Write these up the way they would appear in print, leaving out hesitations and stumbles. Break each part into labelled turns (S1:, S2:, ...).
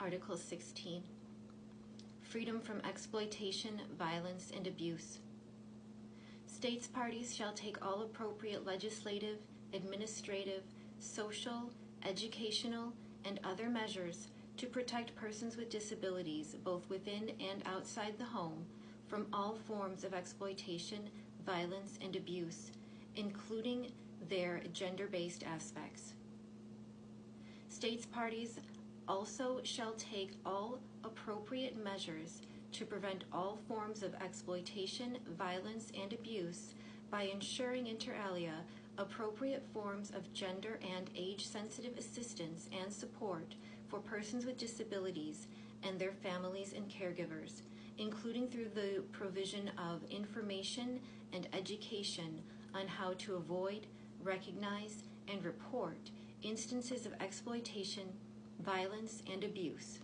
S1: Article 16. Freedom from exploitation, violence, and abuse. States parties shall take all appropriate legislative, administrative, social, educational, and other measures to protect persons with disabilities, both within and outside the home, from all forms of exploitation, violence, and abuse, including their gender-based aspects. States parties also shall take all appropriate measures to prevent all forms of exploitation, violence, and abuse by ensuring inter alia appropriate forms of gender and age-sensitive assistance and support for persons with disabilities and their families and caregivers, including through the provision of information and education on how to avoid, recognize, and report instances of exploitation, violence, and abuse.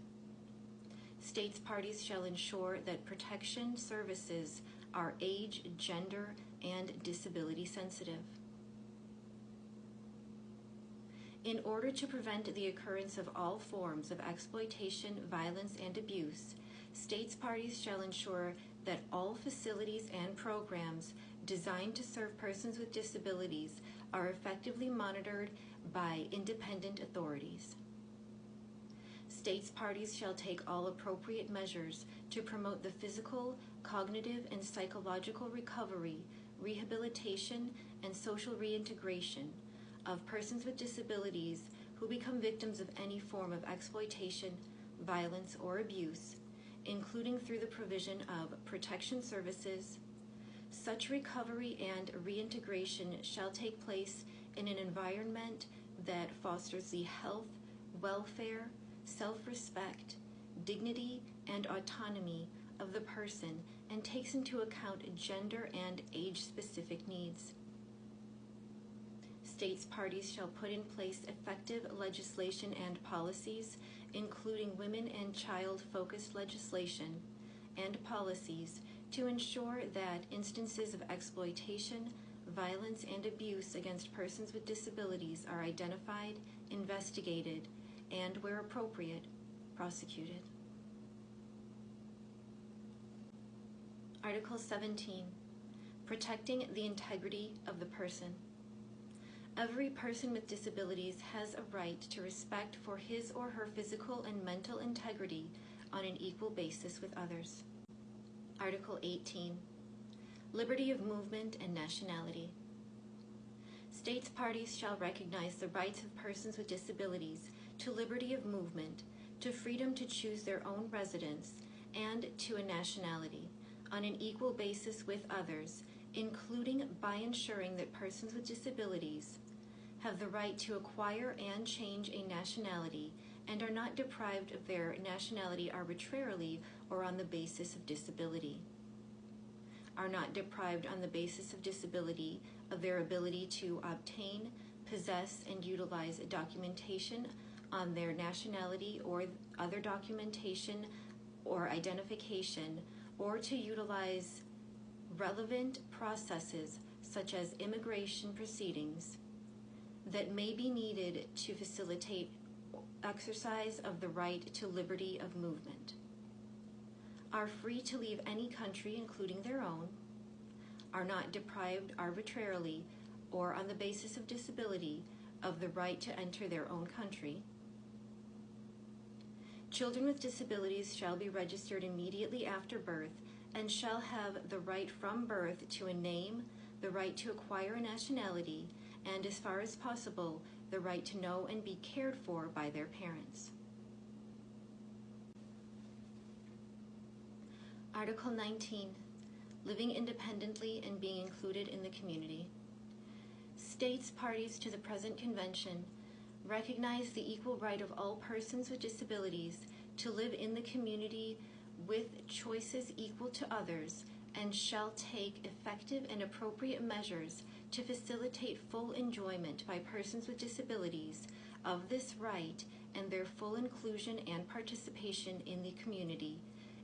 S1: States parties shall ensure that protection services are age, gender, and disability sensitive. In order to prevent the occurrence of all forms of exploitation, violence, and abuse, states parties shall ensure that all facilities and programs designed to serve persons with disabilities are effectively monitored by independent authorities. States parties shall take all appropriate measures to promote the physical, cognitive, and psychological recovery, rehabilitation, and social reintegration of persons with disabilities who become victims of any form of exploitation, violence, or abuse, including through the provision of protection services. Such recovery and reintegration shall take place in an environment that fosters the health, welfare, self-respect, dignity, and autonomy of the person and takes into account gender and age-specific needs. States parties shall put in place effective legislation and policies, including women and child-focused legislation and policies, to ensure that instances of exploitation, violence, and abuse against persons with disabilities are identified, investigated, and, where appropriate, prosecuted. Article 17. Protecting the integrity of the person. Every person with disabilities has a right to respect for his or her physical and mental integrity on an equal basis with others. Article 18. Liberty of movement and nationality. States parties shall recognize the rights of persons with disabilities to liberty of movement, to freedom to choose their own residence, and to a nationality on an equal basis with others, including by ensuring that persons with disabilities have the right to acquire and change a nationality and are not deprived of their nationality arbitrarily or on the basis of disability. Are not deprived on the basis of disability of their ability to obtain, possess, and utilize documentation on their nationality or other documentation or identification, or to utilize relevant processes such as immigration proceedings that may be needed to facilitate exercise of the right to liberty of movement, are free to leave any country, including their own, are not deprived arbitrarily or on the basis of disability of the right to enter their own country. Children with disabilities shall be registered immediately after birth and shall have the right from birth to a name, the right to acquire a nationality, and, as far as possible, the right to know and be cared for by their parents. Article 19. Living independently and being included in the community. States parties to the present convention recognize the equal right of all persons with disabilities to live in the community with choices equal to others, and shall take effective and appropriate measures to facilitate full enjoyment by persons with disabilities of this right and their full inclusion and participation in the community,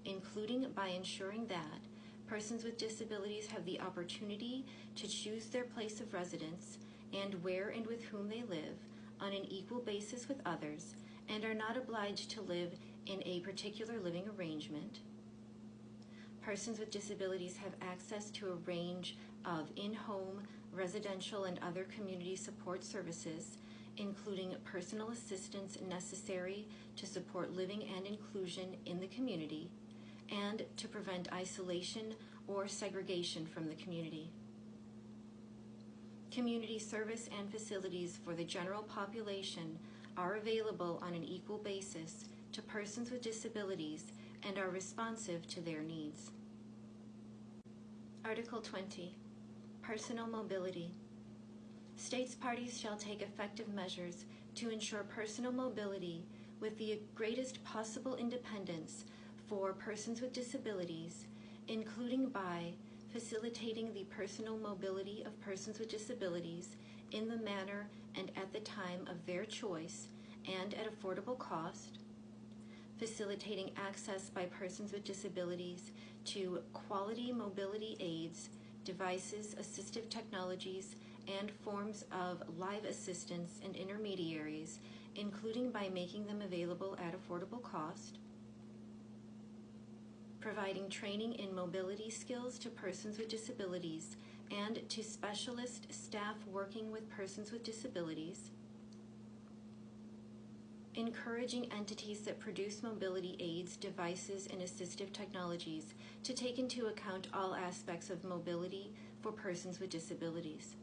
S1: including by ensuring that persons with disabilities have the opportunity to choose their place of residence and where and with whom they live on an equal basis with others, and are not obliged to live in a particular living arrangement. Persons with disabilities have access to a range of in-home, residential, and other community support services, including personal assistance necessary to support living and inclusion in the community, and to prevent isolation or segregation from the community. Community service and facilities for the general population are available on an equal basis to persons with disabilities and are responsive to their needs. Article 20. Personal mobility. States parties shall take effective measures to ensure personal mobility with the greatest possible independence for persons with disabilities, including by facilitating the personal mobility of persons with disabilities in the manner and at the time of their choice and at affordable cost, facilitating access by persons with disabilities to quality mobility aids, devices, assistive technologies, and forms of live assistance and intermediaries, including by making them available at affordable cost, providing training in mobility skills to persons with disabilities and to specialist staff working with persons with disabilities, encouraging entities that produce mobility aids, devices, and assistive technologies to take into account all aspects of mobility for persons with disabilities.